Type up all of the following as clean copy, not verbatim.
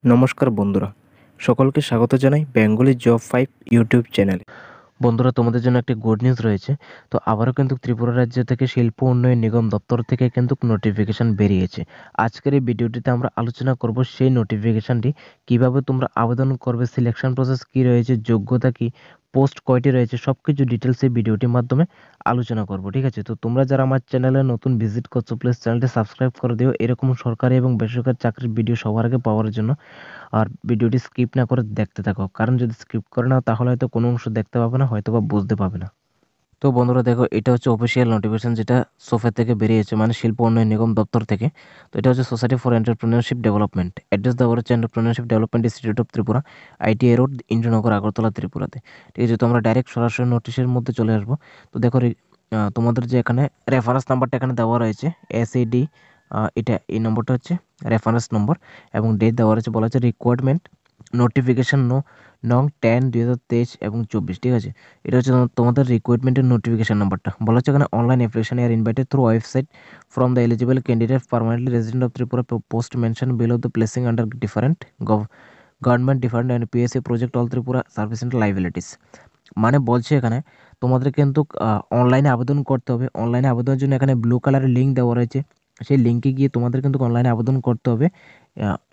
নমস্কার বন্ধুরা, সকলকে স্বাগত জানাই বেঙ্গলি জব 5 ইউটিউব চ্যানেলে। বন্ধুরা, তোমাদের জন্য একটি গুড নিউজ রয়েছে। তো আবারও কিন্তু ত্রিপুরা রাজ্য থেকে শিল্প উন্নয়ন নিগম দপ্তর থেকে কিন্তু নোটিফিকেশন বেরিয়েছে। আজকের এই ভিডিওটিতে আমরা আলোচনা করব সেই নোটিফিকেশনটি কিভাবে তোমরা আবেদন করবে, সিলেকশন প্রসেস কি রয়েছে, যোগ্যতা কি, পোস্ট কয়টি রয়েছে, সবকিছু ডিটেলস এই ভিডিওটির মাধ্যমে আলোচনা করব। ঠিক আছে, তো তোমরা যারা আমার চ্যানেলে নতুন ভিজিট করছো, প্লিজ চ্যানেলটি সাবস্ক্রাইব করে দিও এরকম সরকারি এবং বেসরকারি চাকরির ভিডিও সবার আগে পাওয়ার জন্য। আর ভিডিওটি স্কিপ না করে দেখতে থাকো, কারণ যদি স্কিপ করে নাও তাহলে হয়তো কোনো অংশ দেখতে পাবে না, হয়তো বা বুঝতে পাবে না। তো বন্ধুরা দেখো, এটা হচ্ছে অফিসিয়াল নোটিফিকেশন যেটা সোফা থেকে বেরিয়েছে, মানে শিল্প উন্নয়ন নিগম দপ্তর থেকে। তো এটা হচ্ছে society for entrepreneurship development. Address দেওয়া হচ্ছে entrepreneurship development institute of Tripura, ITI road, Indranagar, Agartala, ত্রিপুরাতে। ঠিক আছে, তো আমরা ডাইরেক্ট সরাসরি নোটিশের মধ্যে চলে আসবো। তো দেখো, তোমাদের যে এখানে রেফারেন্স নাম্বারটা এখানে দেওয়া রয়েছে SAD, এটা এই নম্বরটা হচ্ছে রেফারেন্স নম্বর, এবং ডেট দেওয়া রয়েছে। বলা হচ্ছে রিকোয়ারমেন্ট নোটিফিকেশন নং 10/2023 এবং 24। ঠিক আছে, এটা হচ্ছে তোমাদের রিক্রুটমেন্টের নোটিফিকেশন নাম্বারটা। বলা হচ্ছে এখানে online application are invited through website from the eligible candidate permanently resident of Tripura, post mention below the placing under different government different and PSA project all Tripura service and liabilities. মানে বলছে এখানে তোমাদের কিন্তু অনলাইনে আবেদন করতে হবে। অনলাইনে আবেদনের জন্য এখানে ব্লু কালারের লিঙ্ক দেওয়া রয়েছে, সেই লিঙ্কে গিয়ে তোমাদের কিন্তু অনলাইনে আবেদন করতে হবে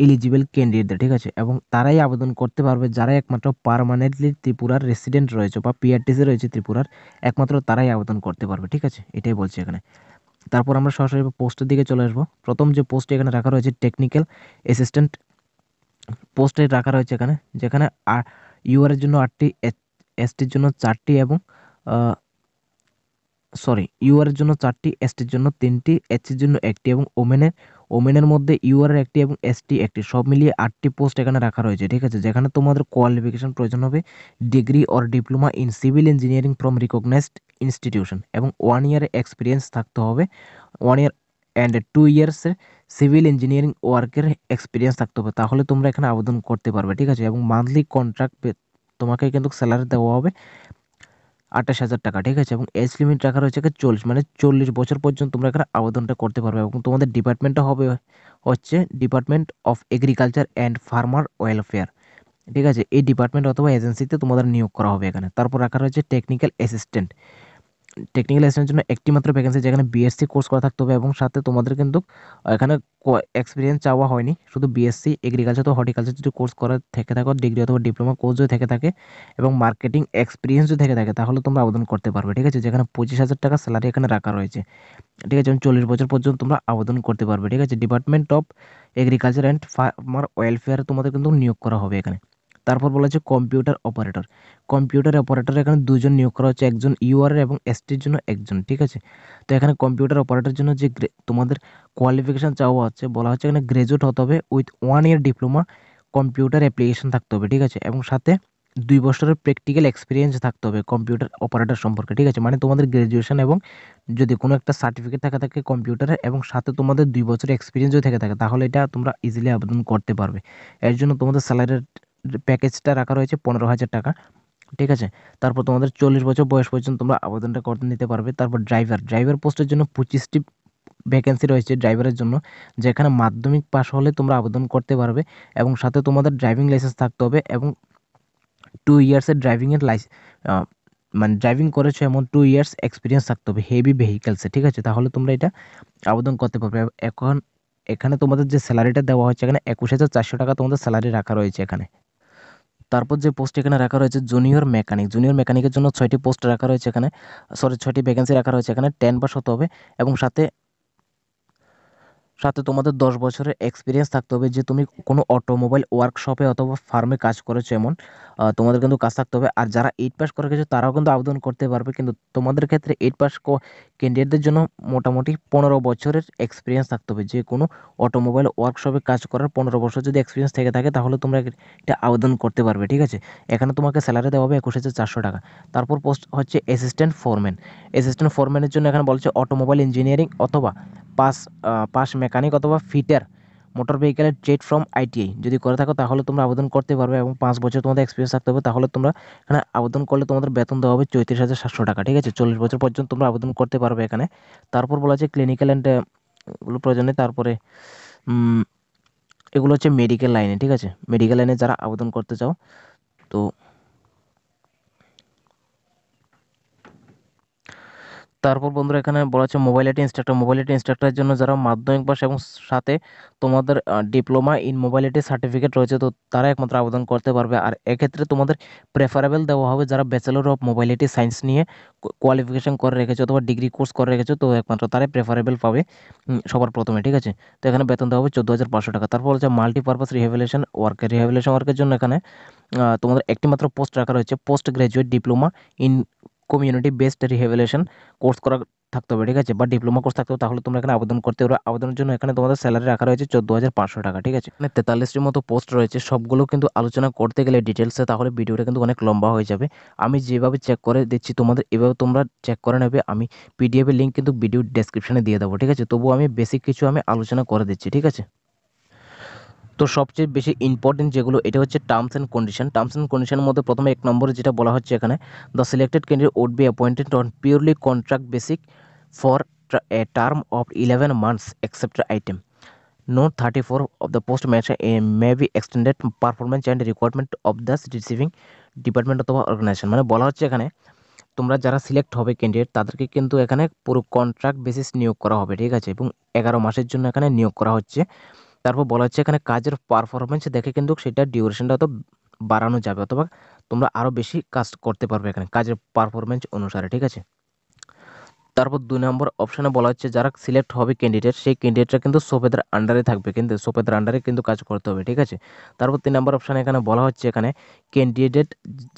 এলিজিবল ক্যান্ডিডেটদের। ঠিক আছে, এবং তারাই আবেদন করতে পারবে যারা একমাত্র পার্মানেন্টলি ত্রিপুরার রেসিডেন্ট রয়েছে বা PRTC রয়েছে ত্রিপুরার, একমাত্র তারাই আবেদন করতে পারবে। ঠিক আছে, এটাই বলছে এখানে। তারপর আমরা সরাসরি পোস্টের দিকে চলে আসবো। প্রথম যে পোস্টটি এখানে রাখা রয়েছে টেকনিক্যাল অ্যাসিস্ট্যান্ট পোস্টে রাখা রয়েছে এখানে, যেখানে UR এর জন্য 8টি, STর জন্য 4টি, এবং UR এর জন্য 4টি, STর জন্য 3টি, HCর জন্য 1টি, এবং ওমেনের মধ্যে UR এর 1টি এবং ST 1টি, সব মিলিয়ে 8টি পোস্ট এখানে রাখা রয়েছে। ঠিক আছে, যেখানে তোমাদের কোয়ালিফিকেশন প্রয়োজন হবে degree or diploma in civil engineering from recognised institution, এবং 1 ইয়ার এক্সপিরিয়েন্স থাকতে হবে, 1 ইয়ার অ্যান্ড 2 ইয়ার্সের সিভিল ইঞ্জিনিয়ারিং ওয়ার্কের এক্সপিরিয়েন্স থাকতে হবে, তাহলে তোমরা এখানে আবেদন করতে পারবে। ঠিক আছে, এবং মান্থলি কন্ট্রাক্ট তোমাকে কিন্তু স্যালারি দেওয়া হবে 28,000 টাকা। ঠিক আছে, এবং এজ লিমিট রাখা রয়েছে 40, মানে 40 বছর পর্যন্ত তোমরা এখানে আবেদনটা করতে পারবে। এবং তোমাদের ডিপার্টমেন্টটা হবে হচ্ছে department of agriculture and farmer welfare. ঠিক আছে, এই ডিপার্টমেন্ট অথবা এজেন্সিতে তোমাদের নিয়োগ করা হবে এখানে। তারপর রাখা রয়েছে টেকনিক্যাল অ্যাসিস্ট্যান্ট। টেকনিক্যাল অ্যাসিস্ট্যান্টের জন্য একটি মাত্র ভ্যাকেন্সি, যেখানে BSc কোর্স করা থাকতে হবে, এবং সাথে তোমাদের কিন্তু এখানে এক্সপিরিয়েন্স চাওয়া হয়নি, শুধু BSc এগ্রিকালচার তো হর্টিকালচার যদি কোর্স করা থেকে থাকো, ডিগ্রি অথবা ডিপ্লোমা কোর্স যদি থেকে থাকে, এবং মার্কেটিং এক্সপিরিয়েন্স যদি থেকে থাকে, তাহলে তোমরা আবেদন করতে পারবে। ঠিক আছে, যেখানে 25,000 টাকা স্যালারি এখানে রাখা রয়েছে। ঠিক আছে, এবং 40 বছর পর্যন্ত তোমরা আবেদন করতে পারবে। ঠিক আছে, department of agriculture and farmer welfare তোমাদের কিন্তু নিয়োগ করা হবে এখানে। তারপর বলা হচ্ছে কম্পিউটার অপারেটর। কম্পিউটার অপারেটর এখানে দুজন নিয়োগ করা হচ্ছে, একজন UR এবং STর জন্য একজন। ঠিক আছে, তো এখানে কম্পিউটার অপারেটরের জন্য যে তোমাদের কোয়ালিফিকেশান চাওয়া হচ্ছে, বলা হচ্ছে এখানে গ্রাজুয়েট হতে হবে with 1 year diploma computer application থাকতে হবে। ঠিক আছে, এবং সাথে 2 বছরের প্র্যাকটিক্যাল এক্সপিরিয়েন্স থাকতে হবে কম্পিউটার অপারেটর সম্পর্কে। ঠিক আছে, মানে তোমাদের গ্রাজুয়েশন এবং যদি কোনো একটা সার্টিফিকেট থাকা থাকে কম্পিউটারের, এবং সাথে তোমাদের 2 বছরের এক্সপিরিয়েন্স যদি থেকে থাকে, তাহলে এটা তোমরা ইজিলি আবেদন করতে পারবে। এর জন্য তোমাদের স্যালারির প্যাকেজটা রাখা রয়েছে 15,000 টাকা। ঠিক আছে, তারপর তোমাদের 40 বছর বয়স পর্যন্ত তোমরা আবেদনটা করতে নিতে পারবে। তারপর ড্রাইভার পোস্টের জন্য 25টি ভ্যাকেন্সি রয়েছে ড্রাইভারের জন্য, যেখানে মাধ্যমিক পাস হলে তোমরা আবেদন করতে পারবে, এবং সাথে তোমাদের ড্রাইভিং লাইসেন্স থাকতে হবে, এবং 2 ইয়ার্সের ড্রাইভিংয়ের মানে ড্রাইভিং করেছো এমন 2 ইয়ার্স এক্সপিরিয়েন্স থাকতে হবে হেভি ভেহিকেলসে। ঠিক আছে, তাহলে তোমরা এটা আবেদন করতে পারবে। এখন এখানে তোমাদের যে স্যালারিটা দেওয়া হচ্ছে, এখানে 21,400 টাকা তোমাদের স্যালারি রাখা রয়েছে এখানে। তারপর যে পোস্ট এখানে রাখা রয়েছে জুনিয়র মেকানিকের জন্য 6টি পোস্ট রাখা রয়েছে এখানে, 6টি ভ্যাকেন্সি রাখা রয়েছে এখানে। 10 পাস হতে হবে, এবং সাথে তোমাদের 10 বছরের এক্সপিরিয়েন্স থাকতে হবে, যে তুমি কোনো অটোমোবাইল ওয়ার্কশপে অথবা ফার্মে কাজ করেছো এমন তোমাদের কিন্তু কাজ থাকতে হবে। আর যারা 8 পাস করে গেছো তারাও কিন্তু আবেদন করতে পারবে, কিন্তু তোমাদের ক্ষেত্রে 8 পাস ক্যান্ডিডেটদের জন্য মোটামুটি 15 বছরের এক্সপিরিয়েন্স থাকতে হবে, যে কোনো অটোমোবাইল ওয়ার্কশপে কাজ করার 15 বছর যদি এক্সপিরিয়েন্স থেকে থাকে, তাহলে তোমরা এটা আবেদন করতে পারবে। ঠিক আছে, এখানে তোমাকে স্যালারি দেওয়া হবে 21,400 টাকা। তারপর পোস্ট হচ্ছে অ্যাসিস্ট্যান্ট ফোরম্যানের জন্য এখানে বলছে অটোমোবাইল ইঞ্জিনিয়ারিং অথবা পাস মেকানিক অথবা ফিটার মোটর ভেহিকেলের ট্রেড ফ্রম ITI যদি করে থাকো, তাহলে তোমরা আবেদন করতে পারবে, এবং 5 বছর তোমাদের এক্সপিরিয়েন্স থাকতে হবে, তাহলে তোমরা এখানে আবেদন করলে তোমাদের বেতন দেওয়া হবে 34,700 টাকা। ঠিক আছে, 40 বছর পর্যন্ত তোমরা আবেদন করতে পারবে এখানে। তারপর বলা আছে ক্লিনিক্যাল অ্যান্ড প্রয়োজনে, তারপরে এগুলো হচ্ছে মেডিকেল লাইনে, ঠিক আছে, মেডিকেল লাইনে যারা আবেদন করতে চাও। তো তারপর বন্ধুরা এখানে বলা হচ্ছে মোবাইলিটি ইনস্ট্রাক্টর। মোবাইলিটি ইনস্ট্রাক্টরের জন্য যারা মাধ্যমিক পাস এবং সাথে তোমাদের ডিপ্লোমা ইন মোবাইলিটি সার্টিফিকেট রয়েছে, তো তারা একমাত্র আবেদন করতে পারবে। আর এক্ষেত্রে তোমাদের প্রেফারেবল দেওয়া হবে যারা ব্যাচেলর অফ মোবাইলিটি সায়েন্স নিয়ে কোয়ালিফিকেশন করে রেখেছো অথবা ডিগ্রি কোর্স করে রেখেছো, তো একমাত্র তারাই প্রেফারেবল পাবে সবার প্রথমে, ঠিক আছে। তো এখানে বেতন দেওয়া হবে 14,500 টাকা। তারপর হচ্ছে মাল্টিপারপাস রিহ্যাবিলিটেশন ওয়ার্কের। রিহ্যাবিলিটেশন ওয়ার্কের জন্য এখানে তোমাদের একটি মাত্র পোস্ট রাখা রয়েছে, post graduate diploma in community based rehabilitation course করা থাকতে হবে, ঠিক আছে, বা ডিপ্লোমা কোর্স থাকতে হবে, তাহলে তোমরা এখানে আবেদন করতে পারবে। আবেদনের জন্য এখানে তোমাদের স্যালারি রাখা রয়েছে 14,500 টাকা, ঠিক আছে। এখানে 43টির মতো পোস্ট রয়েছে, সবগুলো কিন্তু আলোচনা করতে গেলে ডিটেলসে তাহলে ভিডিওটা কিন্তু অনেক লম্বা হয়ে যাবে। আমি যেভাবে চেক করে দিচ্ছি তোমাদের, এভাবে তোমরা চেক করে নেবে। আমি পিডিএফের লিঙ্ক কিন্তু ভিডিও ডেসক্রিপশনে দিয়ে দেবো, ঠিক আছে। তবুও আমি বেসিক কিছু আমি আলোচনা করে দিচ্ছি, ঠিক আছে। তো সবচেয়ে বেশি ইম্পর্টেন্ট যেগুলো, এটা হচ্ছে terms and condition. Terms and কন্ডিশনের মধ্যে প্রথমে 1 নম্বরে যেটা বলা হচ্ছে এখানে, the selected candidate would be appointed on purely contract basic for a term of 11 months except item note 34 of the post may be extended performance and requirement of the receiving department অথবা organisation. মানে বলা হচ্ছে এখানে তোমরা যারা select হবে candidate, তাদেরকে কিন্তু এখানে পুরো কন্ট্রাক্ট বেসিস নিয়োগ করা হবে, ঠিক আছে, এবং 11 মাসের জন্য এখানে নিয়োগ করা হচ্ছে। তারপর বলা হচ্ছে এখানে কাজের পারফরমেন্স দেখে কিন্তু সেটা ডিউরেশনটা তো বাড়ানো যাবে, অথবা তোমরা আরও বেশি কাজ করতে পারবে এখানে কাজের পারফরমেন্স অনুসারে, ঠিক আছে। তারপর 2 নম্বর অপশানে বলা হচ্ছে যারা সিলেক্ট হবে ক্যান্ডিডেট, সেই ক্যান্ডিডেটরা কিন্তু সোফেদার আন্ডারে থাকবে, কিন্তু সোফেদার আন্ডারে কিন্তু কাজ করতে হবে, ঠিক আছে। তারপর 3 নম্বর অপশানে এখানে বলা হচ্ছে এখানে ক্যান্ডিডেট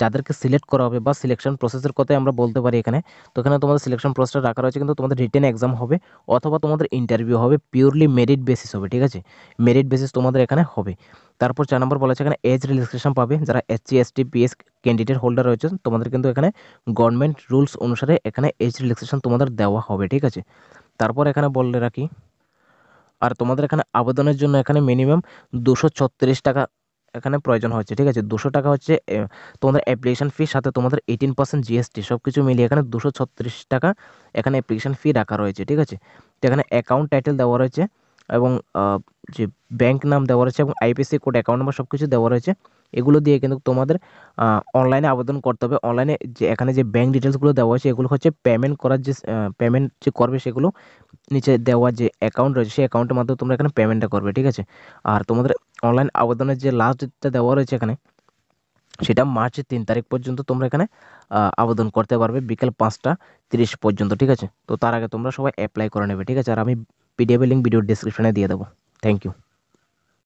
যাদেরকে সিলেক্ট করা হবে বা সিলেকশন প্রসেসের কথাই আমরা বলতে পারি এখানে। তো এখানে তোমাদের সিলেকশন প্রসেসটা রাখা রয়েছে, কিন্তু তোমাদের রিটেন এক্সাম হবে অথবা তোমাদের ইন্টারভিউ হবে, পিওরলি মেরিট বেসিস হবে, ঠিক আছে, মেরিট বেসিস তোমাদের এখানে হবে। তারপর 4 নম্বর বলা হচ্ছে এখানে এজ রিল্যাক্সেশন পাবে যারা SC ST PS candidate holder রয়েছে, তোমাদের কিন্তু এখানে গভর্নমেন্ট রুলস অনুসারে এখানে এজ রিল্যাক্সেশন তোমাদের দেওয়া হবে, ঠিক আছে। তারপর এখানে বলে রাখি, আর তোমাদের এখানে আবেদনের জন্য এখানে মিনিমাম 236 টাকা এখানে প্রয়োজন হচ্ছে, ঠিক আছে। 200 টাকা হচ্ছে তোমাদের অ্যাপ্লিকেশন ফি, সাথে তোমাদের 18% জিএসটি সব কিছু মিলিয়ে এখানে 236 টাকা এখানে অ্যাপ্লিকেশন ফি রাখা রয়েছে, ঠিক আছে। তো এখানে অ্যাকাউন্ট টাইটেল দেওয়া রয়েছে এবং যে ব্যাংক নাম দেওয়া রয়েছে এবং আইপিসি কোড, অ্যাকাউন্ট নাম্বার সব কিছু দেওয়া রয়েছে। এগুলো দিয়ে কিন্তু তোমাদের অনলাইনে আবেদন করতে হবে। অনলাইনে যে এখানে যে ব্যাংক ডিটেলসগুলো দেওয়া হয়েছে, এগুলো হচ্ছে পেমেন্ট করার যে পেমেন্ট যে করবে, সেগুলো নিচে দেওয়া যে অ্যাকাউন্ট রয়েছে সেই অ্যাকাউন্টের মাধ্যমে তোমরা এখানে পেমেন্টটা করবে, ঠিক আছে। আর তোমাদের অনলাইন আবেদনের যে লাস্ট ডেটটা দেওয়া রয়েছে এখানে, সেটা মার্চের 3 তারিখ পর্যন্ত তোমরা এখানে আবেদন করতে পারবে বিকেল 5টা 30 পর্যন্ত, ঠিক আছে। তো তার আগে তোমরা সবাই অ্যাপ্লাই করে নেবে, ঠিক আছে। আর আমি পিডিএফ লিঙ্ক ভিডিও ডিসক্রিপশনে দিয়ে দেবো। Thank you.